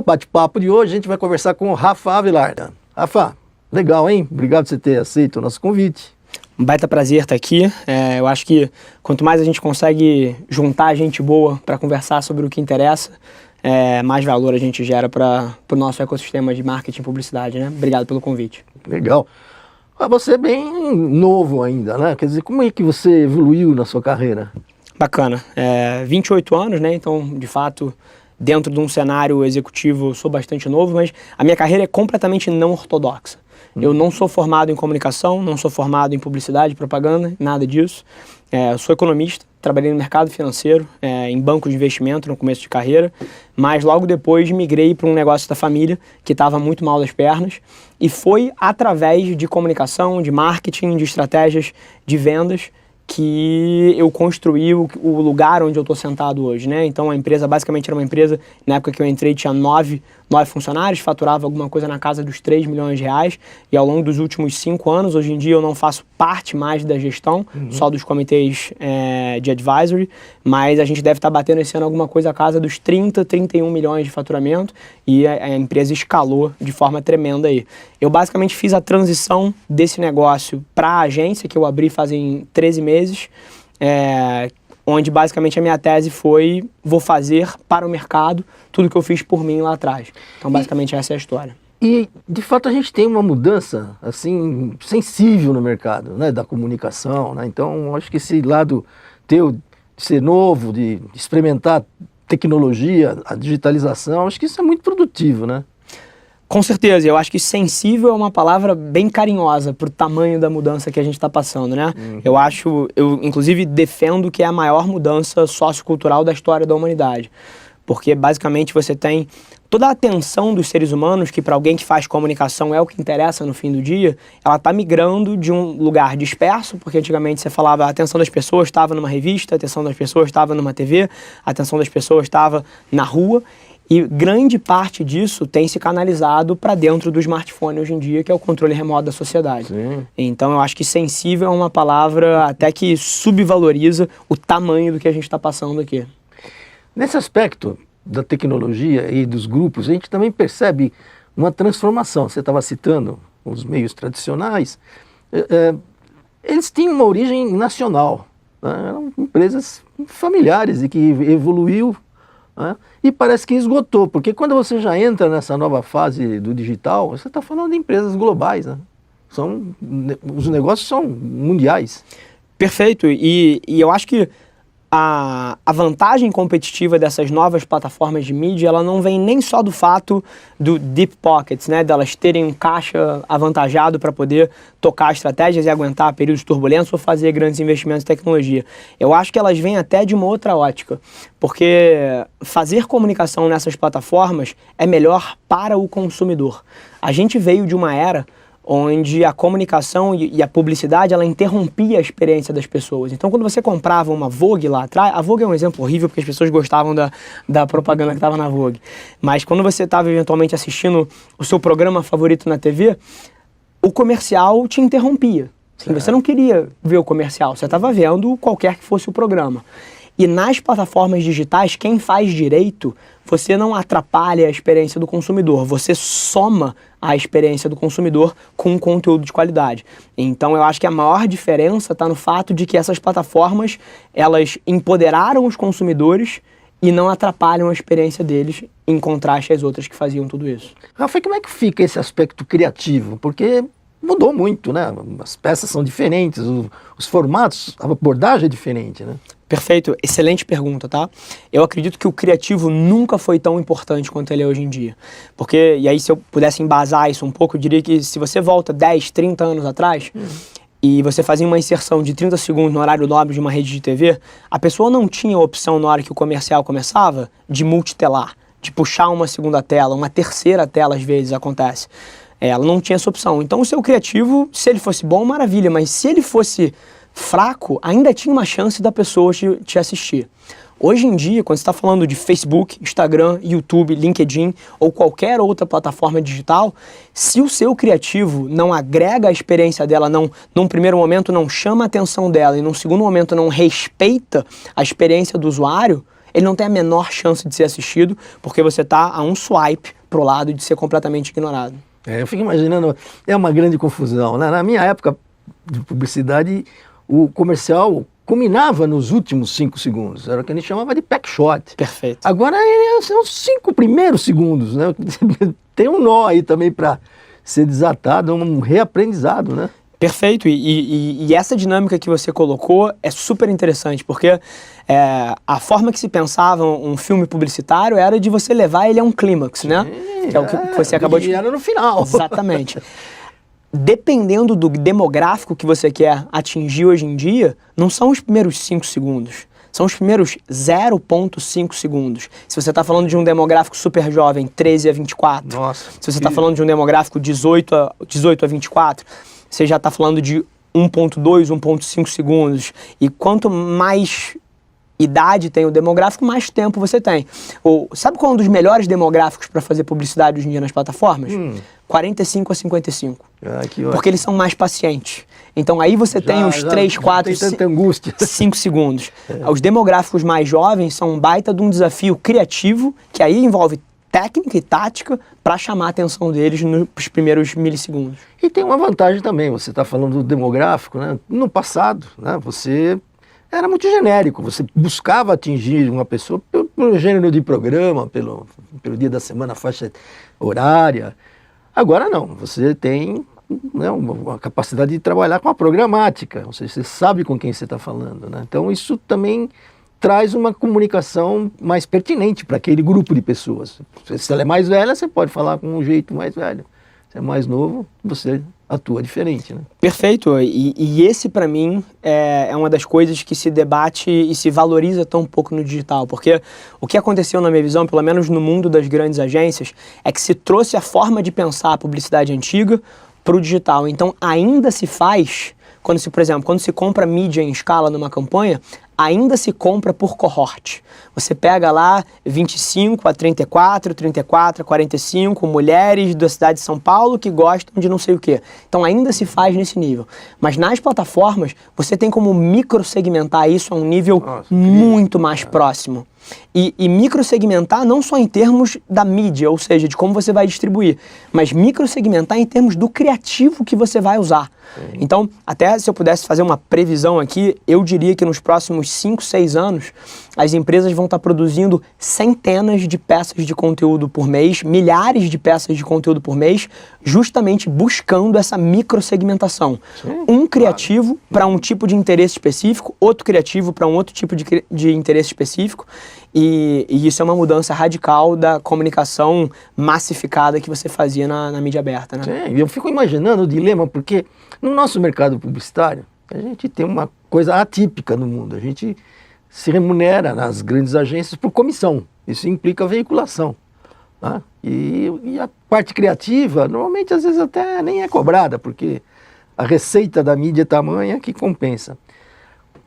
O bate-papo de hoje a gente vai conversar com o Rafa Avelar. Rafa, legal, hein? Obrigado por você ter aceito o nosso convite. Um baita prazer estar aqui. Eu acho que quanto mais a gente consegue juntar gente boa para conversar sobre o que interessa, mais valor a gente gera para o nosso ecossistema de marketing e publicidade, né? Obrigado pelo convite. Legal. Você é bem novo ainda, né? Quer dizer, como é que você evoluiu na sua carreira? Bacana. 28 anos, né? Então, de fato, dentro de um cenário executivo, eu sou bastante novo, mas a minha carreira é completamente não ortodoxa. Eu não sou formado em comunicação, não sou formado em publicidade, propaganda, nada disso. Eu sou economista, trabalhei no mercado financeiro, em banco de investimento no começo de carreira, mas logo depois migrei para um negócio da família que estava muito mal das pernas e foi através de comunicação, de marketing, de estratégias de vendas que eu construí o lugar onde eu estou sentado hoje, né? Então a empresa basicamente era uma empresa, na época que eu entrei tinha 9 funcionários, faturava alguma coisa na casa dos 3 milhões de reais e ao longo dos últimos 5 anos, hoje em dia eu não faço parte mais da gestão, só dos comitês de advisory, mas a gente deve estar batendo esse ano alguma coisa a casa dos 31 milhões de faturamento e a empresa escalou de forma tremenda aí. Eu basicamente fiz a transição desse negócio para a agência que eu abri fazem 13 meses, onde basicamente a minha tese foi: vou fazer para o mercado tudo que eu fiz por mim lá atrás. Então basicamente essa é a história. E de fato a gente tem uma mudança assim sensível no mercado, né, da comunicação, né? Então acho que esse lado teu de ser novo, de experimentar tecnologia, a digitalização, acho que isso é muito produtivo, né? Com certeza, eu acho que sensível é uma palavra bem carinhosa para o tamanho da mudança que a gente está passando, né? Eu inclusive defendo que é a maior mudança sociocultural da história da humanidade, porque basicamente você tem toda a atenção dos seres humanos, que para alguém que faz comunicação é o que interessa no fim do dia, ela está migrando de um lugar disperso, porque antigamente você falava a atenção das pessoas estava numa revista, a atenção das pessoas estava numa TV, a atenção das pessoas estava na rua, e grande parte disso tem se canalizado para dentro do smartphone hoje em dia, que é o controle remoto da sociedade. Sim. Então eu acho que sensível é uma palavra até que subvaloriza o tamanho do que a gente está passando aqui. Nesse aspecto da tecnologia e dos grupos, a gente também percebe uma transformação. Você estava citando os meios tradicionais, eles tinham uma origem nacional, né? Eram empresas familiares e que evoluiu, né? E parece que esgotou, porque quando você já entra nessa nova fase do digital, você está falando de empresas globais, né? Os negócios são mundiais. Perfeito, e eu acho que a vantagem competitiva dessas novas plataformas de mídia, ela não vem nem só do fato do deep pockets, né, delas terem um caixa avantajado para poder tocar estratégias e aguentar períodos turbulentos ou fazer grandes investimentos em tecnologia. Eu acho que elas vêm até de uma outra ótica, porque fazer comunicação nessas plataformas é melhor para o consumidor. A gente veio de uma era onde a comunicação e a publicidade, ela interrompia a experiência das pessoas. Então, quando você comprava uma Vogue lá atrás, a Vogue é um exemplo horrível porque as pessoas gostavam da propaganda que estava na Vogue, mas quando você estava eventualmente assistindo o seu programa favorito na TV, o comercial te interrompia. Você não queria ver o comercial, você estava vendo qualquer que fosse o programa. E nas plataformas digitais, quem faz direito, você não atrapalha a experiência do consumidor, você soma a experiência do consumidor com um conteúdo de qualidade. Então eu acho que a maior diferença está no fato de que essas plataformas, elas empoderaram os consumidores e não atrapalham a experiência deles em contraste às outras que faziam tudo isso. Rafa, como é que fica esse aspecto criativo? Porque mudou muito, né? As peças são diferentes, os formatos, a abordagem é diferente, né? Perfeito, excelente pergunta, tá? Eu acredito que o criativo nunca foi tão importante quanto ele é hoje em dia. Porque, e aí se eu pudesse embasar isso um pouco, eu diria que se você volta 10, 30 anos atrás e você fazia uma inserção de 30 segundos no horário nobre de uma rede de TV, a pessoa não tinha a opção na hora que o comercial começava de multitelar, de puxar uma segunda tela, uma terceira tela às vezes acontece. Ela não tinha essa opção. Então o seu criativo, se ele fosse bom, maravilha, mas se ele fosse fraco, ainda tinha uma chance da pessoa te assistir. Hoje em dia, quando você está falando de Facebook, Instagram, YouTube, LinkedIn ou qualquer outra plataforma digital, se o seu criativo não agrega a experiência dela, num primeiro momento não chama a atenção dela e num segundo momento não respeita a experiência do usuário, ele não tem a menor chance de ser assistido, porque você está a um swipe pro lado de ser completamente ignorado. Eu fico imaginando, é uma grande confusão, né? Na minha época de publicidade, o comercial culminava nos últimos 5 segundos, era o que a gente chamava de pack shot. Perfeito. Agora são os 5 primeiros segundos, né? Tem um nó aí também para ser desatado, um reaprendizado, né? Perfeito, e essa dinâmica que você colocou é super interessante, porque a forma que se pensava um filme publicitário era de você levar ele a um clímax, né? Que é o que você acabou de... Era no final. Exatamente. Dependendo do demográfico que você quer atingir hoje em dia, não são os primeiros 5 segundos, são os primeiros 0,5 segundos. Se você está falando de um demográfico super jovem, 13 a 24, Nossa, se você está falando de um demográfico 18 a 24, você já está falando de 1,2, 1,5 segundos. E quanto mais idade tem o demográfico, mais tempo você tem. Sabe qual é um dos melhores demográficos para fazer publicidade hoje em dia nas plataformas? 45 a 55. Porque eles são mais pacientes. Então aí você tem os 3, 4, 5 segundos. Os demográficos mais jovens são um baita de um desafio criativo, que aí envolve técnica e tática para chamar a atenção deles nos primeiros milissegundos. E tem uma vantagem também, você está falando do demográfico, né? No passado, né, você era muito genérico, você buscava atingir uma pessoa pelo gênero de programa, pelo dia da semana, faixa horária. Agora não, você tem, né, uma capacidade de trabalhar com a programática, ou seja, você sabe com quem você está falando, né? Então isso também traz uma comunicação mais pertinente para aquele grupo de pessoas. Se ela é mais velha, você pode falar com um jeito mais velho. Se é mais novo, você atua diferente, né? Perfeito. E esse, para mim, é uma das coisas que se debate e se valoriza tão pouco no digital. Porque o que aconteceu, na minha visão, pelo menos no mundo das grandes agências, é que se trouxe a forma de pensar a publicidade antiga para o digital. Então, ainda se faz, por exemplo, quando se compra mídia em escala numa campanha, ainda se compra por cohort. Você pega lá 25 a 34, 34 a 45 mulheres da cidade de São Paulo que gostam de não sei o quê. Então ainda se faz nesse nível. Mas nas plataformas, você tem como microsegmentar isso a um nível muito mais próximo. E microsegmentar não só em termos da mídia, ou seja, de como você vai distribuir, mas microsegmentar em termos do criativo que você vai usar. Então, até se eu pudesse fazer uma previsão aqui, eu diria que nos próximos 5, 6 anos, as empresas vão estar produzindo centenas de peças de conteúdo por mês, milhares de peças de conteúdo por mês, justamente buscando essa microsegmentação. Um criativo para um tipo de interesse específico, outro criativo para um outro tipo de interesse específico, e isso é uma mudança radical da comunicação massificada que você fazia na mídia aberta, né? Sim, eu fico imaginando o dilema, porque no nosso mercado publicitário, a gente tem uma coisa atípica no mundo. A gente se remunera nas grandes agências por comissão. Isso implica veiculação. Tá? E a parte criativa, normalmente, às vezes até nem é cobrada, porque a receita da mídia é tamanha que compensa.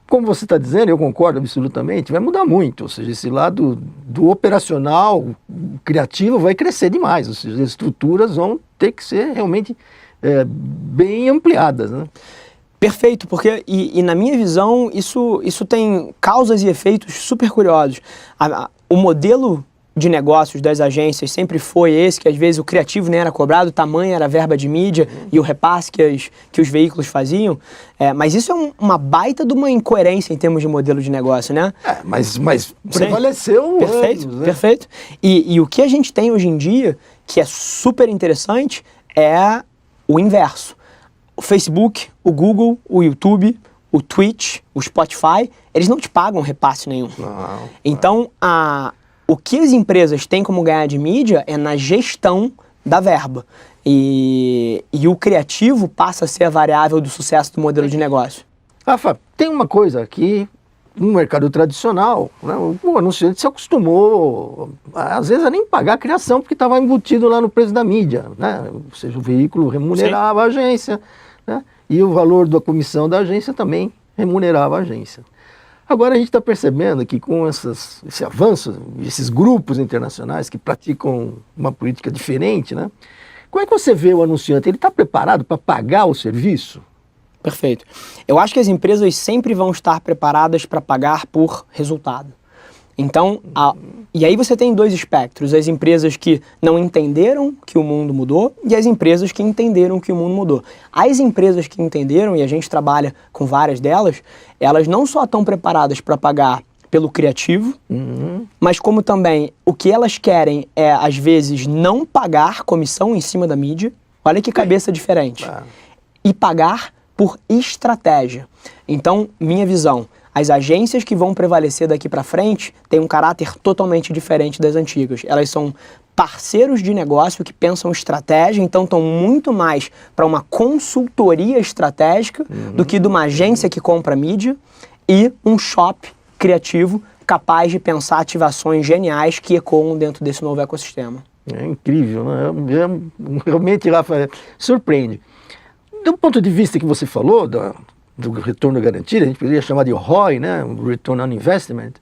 Como você está dizendo, eu concordo absolutamente, vai mudar muito. Ou seja, esse lado do operacional, criativo, vai crescer demais. Ou seja, as estruturas vão ter que ser realmente bem ampliadas, né? Perfeito, porque, e na minha visão, isso tem causas e efeitos super curiosos. O modelo de negócios das agências sempre foi esse, que às vezes o criativo nem era cobrado, o tamanho era a verba de mídia e o repasse que os veículos faziam. Mas isso é uma baita de uma incoerência em termos de modelo de negócio, né? Mas prevaleceu perfeito, anos, né? Perfeito. E o que a gente tem hoje em dia, que é super interessante, é o inverso. O Facebook, o Google, o YouTube, o Twitch, o Spotify, eles não te pagam repasse nenhum. Não. Então, o que as empresas têm como ganhar de mídia é na gestão da verba. E o criativo passa a ser a variável do sucesso do modelo de negócio. Rafa, tem uma coisa aqui, no mercado tradicional, né, o anunciante se acostumou, às vezes, a nem pagar a criação, porque estava embutido lá no preço da mídia, né? Ou seja, o veículo remunerava a agência, né? E o valor da comissão da agência também remunerava a agência. Agora a gente está percebendo que com esse avanço, esses grupos internacionais que praticam uma política diferente, né? Como é que você vê o anunciante? Ele está preparado para pagar o serviço? Perfeito. Eu acho que as empresas sempre vão estar preparadas para pagar por resultado. Então, e aí você tem dois espectros, as empresas que não entenderam que o mundo mudou e as empresas que entenderam que o mundo mudou. As empresas que entenderam, e a gente trabalha com várias delas, elas não só estão preparadas para pagar pelo criativo, mas como também o que elas querem é, às vezes, não pagar comissão em cima da mídia. Olha que cabeça diferente. E pagar por estratégia. Então, minha visão, as agências que vão prevalecer daqui para frente têm um caráter totalmente diferente das antigas. Elas são parceiros de negócio que pensam estratégia, então estão muito mais para uma consultoria estratégica do que de uma agência que compra mídia e um shop criativo capaz de pensar ativações geniais que ecoam dentro desse novo ecossistema. É incrível, né? Realmente, Rafa, surpreende. Do ponto de vista que você falou, do retorno garantido, a gente poderia chamar de ROI, né? Return on Investment.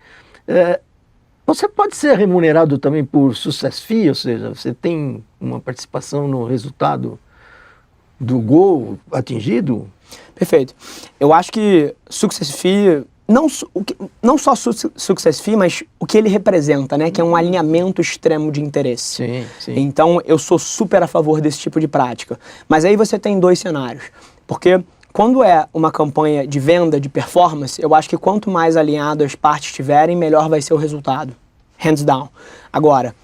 Você pode ser remunerado também por success fee, ou seja, você tem uma participação no resultado do gol atingido? Perfeito. Eu acho que success fee, não só success fee, mas o que ele representa, né? Que é um alinhamento extremo de interesse. Sim, sim. Então, eu sou super a favor desse tipo de prática. Mas aí você tem dois cenários. Porque quando é uma campanha de venda, de performance, eu acho que quanto mais alinhado as partes estiverem, melhor vai ser o resultado. Hands down. Agora,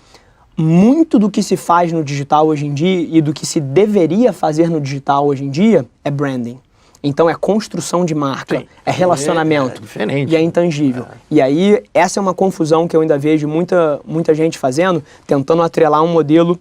muito do que se faz no digital hoje em dia e do que se deveria fazer no digital hoje em dia é branding. Então é construção de marca, é relacionamento, diferente. E é intangível. E aí essa é uma confusão que eu ainda vejo muita gente fazendo, tentando atrelar um modelo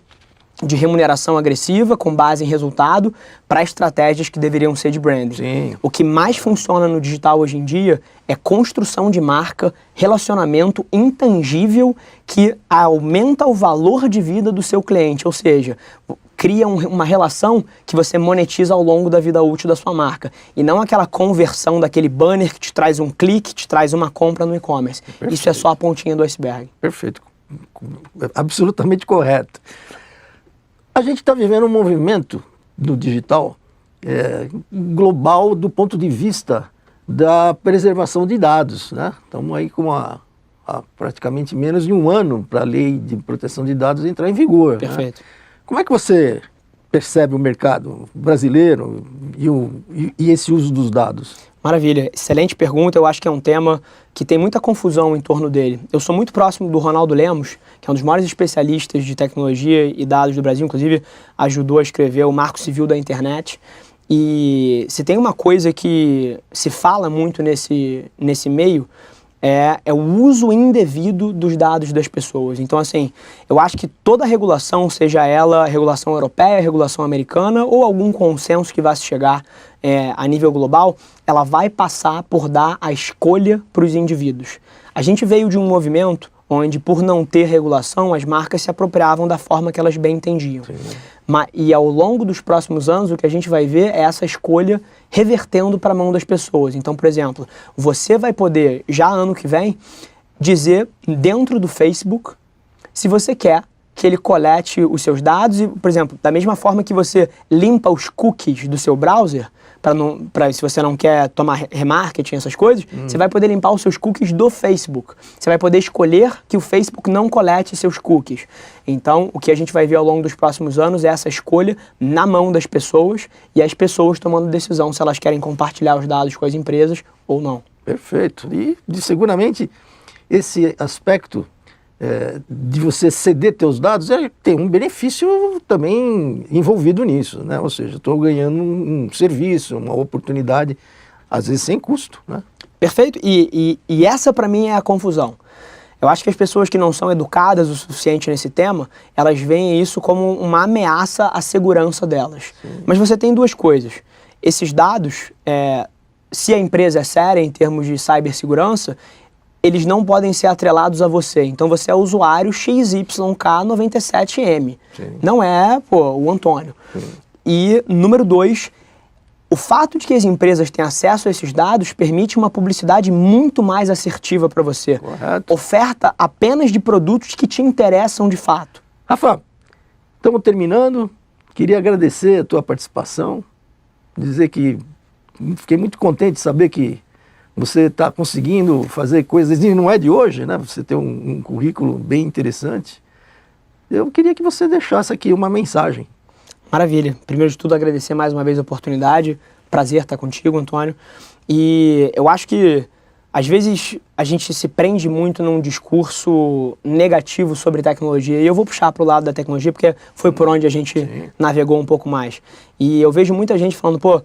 de remuneração agressiva com base em resultado para estratégias que deveriam ser de branding. Sim. O que mais funciona no digital hoje em dia é construção de marca, relacionamento intangível que aumenta o valor de vida do seu cliente, ou seja, cria uma relação que você monetiza ao longo da vida útil da sua marca. E não aquela conversão daquele banner que te traz um clique, te traz uma compra no e-commerce. Isso é só a pontinha do iceberg. Perfeito. Absolutamente correto. A gente está vivendo um movimento no digital global do ponto de vista da preservação de dados, né? Estamos aí com há praticamente menos de um ano para a lei de proteção de dados entrar em vigor. Perfeito. Né? Como é que você percebe o mercado brasileiro e esse uso dos dados? Maravilha, excelente pergunta. Eu acho que é um tema que tem muita confusão em torno dele. Eu sou muito próximo do Ronaldo Lemos, que é um dos maiores especialistas de tecnologia e dados do Brasil, inclusive ajudou a escrever o Marco Civil da Internet. E se tem uma coisa que se fala muito nesse meio, é o uso indevido dos dados das pessoas. Então, assim, eu acho que toda regulação, seja ela regulação europeia, regulação americana ou algum consenso que vá se chegar a nível global, ela vai passar por dar a escolha para os indivíduos. A gente veio de um movimento onde, por não ter regulação, as marcas se apropriavam da forma que elas bem entendiam. E ao longo dos próximos anos, o que a gente vai ver é essa escolha revertendo para a mão das pessoas. Então, por exemplo, você vai poder, já ano que vem, dizer dentro do Facebook se você quer que ele colete os seus dados e, por exemplo, da mesma forma que você limpa os cookies do seu browser, se você não quer tomar remarketing, essas coisas, você vai poder limpar os seus cookies do Facebook. Você vai poder escolher que o Facebook não colete seus cookies. Então, o que a gente vai ver ao longo dos próximos anos é essa escolha na mão das pessoas e as pessoas tomando decisão se elas querem compartilhar os dados com as empresas ou não. Perfeito. E seguramente esse aspecto de você ceder teus dados tem um benefício também envolvido nisso, né? Ou seja, estou ganhando um serviço, uma oportunidade, às vezes sem custo, né? Perfeito. E essa para mim é a confusão. Eu acho que as pessoas que não são educadas o suficiente nesse tema, elas veem isso como uma ameaça à segurança delas. Sim. Mas você tem duas coisas. Esses dados, se a empresa é séria em termos de cibersegurança, eles não podem ser atrelados a você. Então você é usuário XYK97M. Sim. Não é, o Antônio. Sim. E, número 2, o fato de que as empresas têm acesso a esses dados permite uma publicidade muito mais assertiva para você. Correto. Oferta apenas de produtos que te interessam de fato. Rafa, estamos terminando. Queria agradecer a tua participação. Dizer que fiquei muito contente de saber que você está conseguindo fazer coisas, e não é de hoje, né? Você tem um currículo bem interessante. Eu queria que você deixasse aqui uma mensagem. Maravilha. Primeiro de tudo, agradecer mais uma vez a oportunidade. Prazer estar contigo, Antônio. E eu acho que, às vezes, a gente se prende muito num discurso negativo sobre tecnologia. E eu vou puxar para o lado da tecnologia, porque foi por onde a gente navegou um pouco mais. E eu vejo muita gente falando, pô,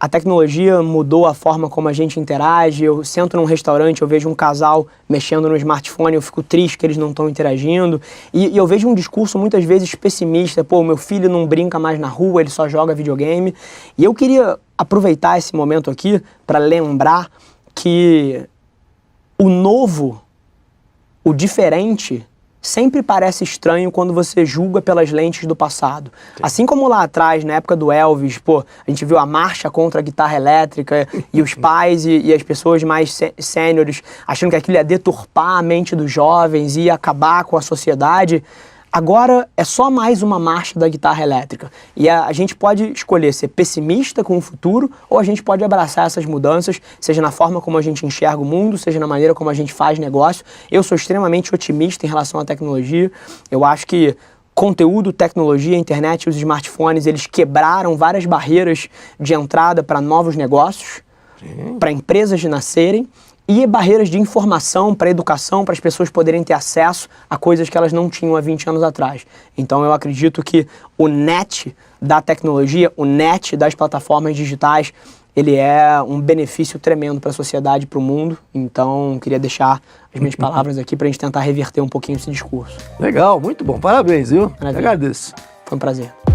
a tecnologia mudou a forma como a gente interage. Eu sento num restaurante, eu vejo um casal mexendo no smartphone, eu fico triste que eles não estão interagindo. E eu vejo um discurso muitas vezes pessimista. Pô, meu filho não brinca mais na rua, ele só joga videogame. E eu queria aproveitar esse momento aqui para lembrar que o novo, o diferente, sempre parece estranho quando você julga pelas lentes do passado. Sim. Assim como lá atrás, na época do Elvis, pô, a gente viu a marcha contra a guitarra elétrica e os pais e as pessoas mais sêniores achando que aquilo ia deturpar a mente dos jovens, ia acabar com a sociedade. Agora é só mais uma marcha da guitarra elétrica. E a gente pode escolher ser pessimista com o futuro ou a gente pode abraçar essas mudanças, seja na forma como a gente enxerga o mundo, seja na maneira como a gente faz negócio. Eu sou extremamente otimista em relação à tecnologia. Eu acho que conteúdo, tecnologia, internet e os smartphones, eles quebraram várias barreiras de entrada para novos negócios, para empresas de nascerem, e barreiras de informação para a educação, para as pessoas poderem ter acesso a coisas que elas não tinham há 20 anos atrás. Então eu acredito que o net da tecnologia, o net das plataformas digitais, ele é um benefício tremendo para a sociedade e para o mundo. Então queria deixar as minhas palavras aqui para a gente tentar reverter um pouquinho esse discurso. Legal, muito bom. Parabéns, viu? Maravilha. Eu agradeço. Foi um prazer.